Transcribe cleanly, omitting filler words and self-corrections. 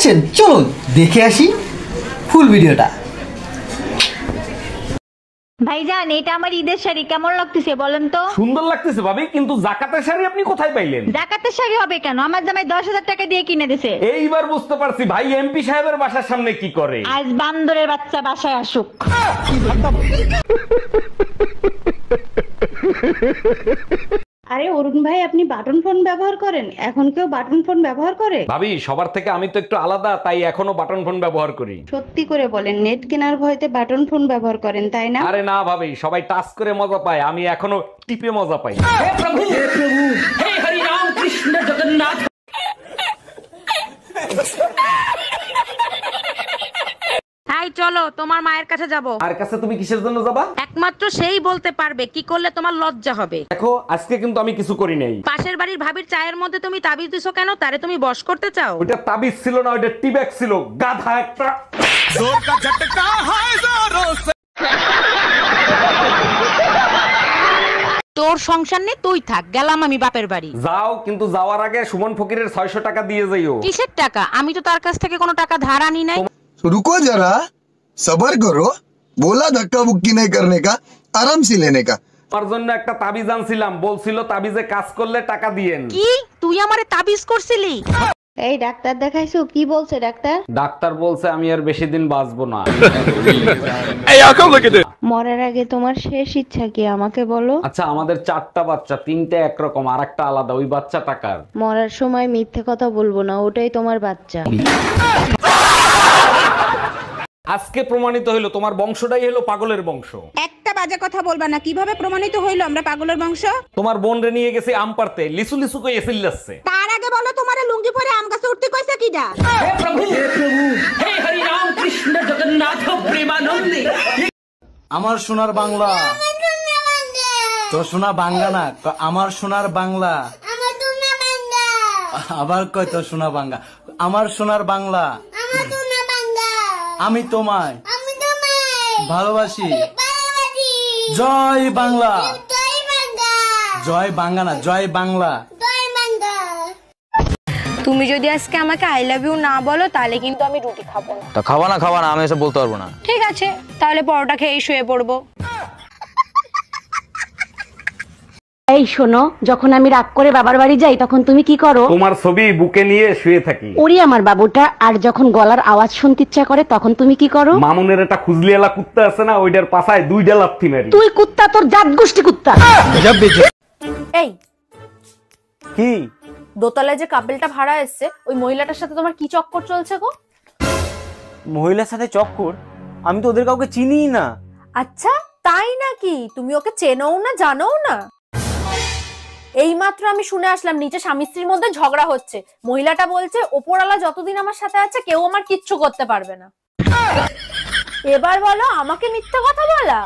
দেখছেন, চলুন দেখে আসি ফুল ভিডিওটা। ভাইজান, এটা আমার ঈদের শাড়ি, কেমন লাগতেছে বলেন তো? সুন্দর লাগতেছে ভাবি, কিন্তু জাকাতের শাড়ি আপনি কোথায় পাইলেন? জাকাতের শাড়ি হবে কেন? আমার জামাই 10,000 টাকা দিয়ে কিনে দিছে। এইবার বুঝতে পারছি ভাই এমপি সাহেবের বাসার সামনে কি করে। আজ বান্দরের বাচ্চা বাসায় আসুক। আরে অরুণ ভাই, আপনি বাটন ফোন ব্যবহার করেন? এখন কেউ বাটন ফোন ব্যবহার করে? ভাবি সবার থেকে আমি তো একটু আলাদা, তাই এখনো বাটন ফোন ব্যবহার করি। সত্যি করে বলেন, নেট কেনার ভয়তে বাটন ফোন ব্যবহার করেন তাই না? আরে না ভাবি, সবাই টাচ করে মজা পায়, আমি এখনো টিপে মজা পাই। হাই, চলো তোমার মায়ের কাছে যাব। আর কাছে তুমি কিসের জন্য যাবা? একমাত্র সেই বলতে পারবে কি করলে তোমার লজ্জা হবে। দেখো আজকে কিন্তু আমি কিছু করি নাই। পাশের বাড়ির ভাবির চায়ের মধ্যে তুমি তাবিজ দিছো কেন? তারে তুমি বশ করতে চাও? ওইটা তাবিজ ছিল না, ওইটা টিব্যাগ ছিল, গাধা একটা। তোর সংসার নেই, তুই থাক, গেলাম আমি বাপের বাড়ি। যাও, কিন্তু যাওয়ার আগে সুমন ফকিরের 600 টাকা দিয়ে যাইও। কিসের টাকা? আমি তো তার কাছ থেকে কোনো টাকা ধার আনি নাই। रुको जरा, सबर करो। बोला धक्का बुक्की नहीं करने का, आराम से लेने का। আমার জন্য একটা তাবিজ আনছিলাম, বলছিল তাবিজে কাজ করলে টাকা দিয়েন। কি তুই আমারে তাবিজ করছিলি? এই ডাক্তার দেখাইছো? কি বলছে ডাক্তার? ডাক্তার বলছে আমি আর বেশি দিন বাঁচবো না। মরার আগে তোমার শেষ ইচ্ছা কি আমাকে বলো? আচ্ছা, আমাদের 4টা বাচ্চা, 3টে একরকম আর একটা আলাদা, ওই বাচ্চা টাকার। মরার সময় মিথ্যে কথা বলবো না, ওটাই তোমার বাচ্চা। আজকে প্রমাণিত হইলো তোমার বংশটাই হলো পাগলের বংশ। একটা বাজে কথা বলবা না। কিভাবে প্রমাণিত হইলো আমরা পাগলের বংশ? তোমার বোন রে নিয়ে গেছে আম পারতে, লিসু লিসু কই এসিল যাচ্ছে। তার আগে বলো, তোমার লুঙ্গি পরে আম গাছে উঠতে কইছে কিডা? আমার সোনার বাংলা, তো সোনা বাংলা না, আমার সোনার বাংলা। আবার কয় তো সোনা বাংলা, আমার সোনার বাংলা। আমি তোমায় ভালোবাসি। জয় বাংলা, জয় বাংলা না, জয় বাংলা। তুমি যদি আজকে আমাকে আই লাভ ইউ না বলো তাহলে কিন্তু আমি রুটি খাবো না। তা খাওয়া না, আমি এসব বলতে পারবো না। ঠিক আছে, তাহলে পরোটা খেয়েই শুয়ে পড়বো। এই শোনো, যখন আমি রাগ করে বাবার বাড়ি যাই তখন তুমি কি করো? তোমার ছবি বুকে নিয়ে শুয়ে থাকি। ওরে আমার বাবুটা। আর যখন গলার আওয়াজ শুনতে ইচ্ছা করে তখন তুমি কি করো? মামুনের একটা খুজলিয়ালা কুত্তা আছে না, ওইটার পাছায় 2টা লাথি মারি। তুই কুত্তা, তোর জাত গোষ্ঠী কুত্তা। এই কি দোতলায় যে কাপলটা ভাড়া এসছে, ওই মহিলাটার সাথে তোমার কি চক্কর চলছে গো? মহিলার সাথে চক্কর? আমি তো ওদের কাউকে চিনিই না। আচ্ছা তাই নাকি? তুমি ওকে চেনও না, জানোও না? এইমাত্র আমি শুনে আসলাম নিচে স্বামী স্ত্রীর মধ্যে ঝগড়া হচ্ছে। মহিলাটা বলছে ওপরওয়ালা যতদিন আমার সাথে আছে কেউ আমার কিচ্ছু করতে পারবে না। এবার বলো, আমাকে মিথ্যে কথা বলা?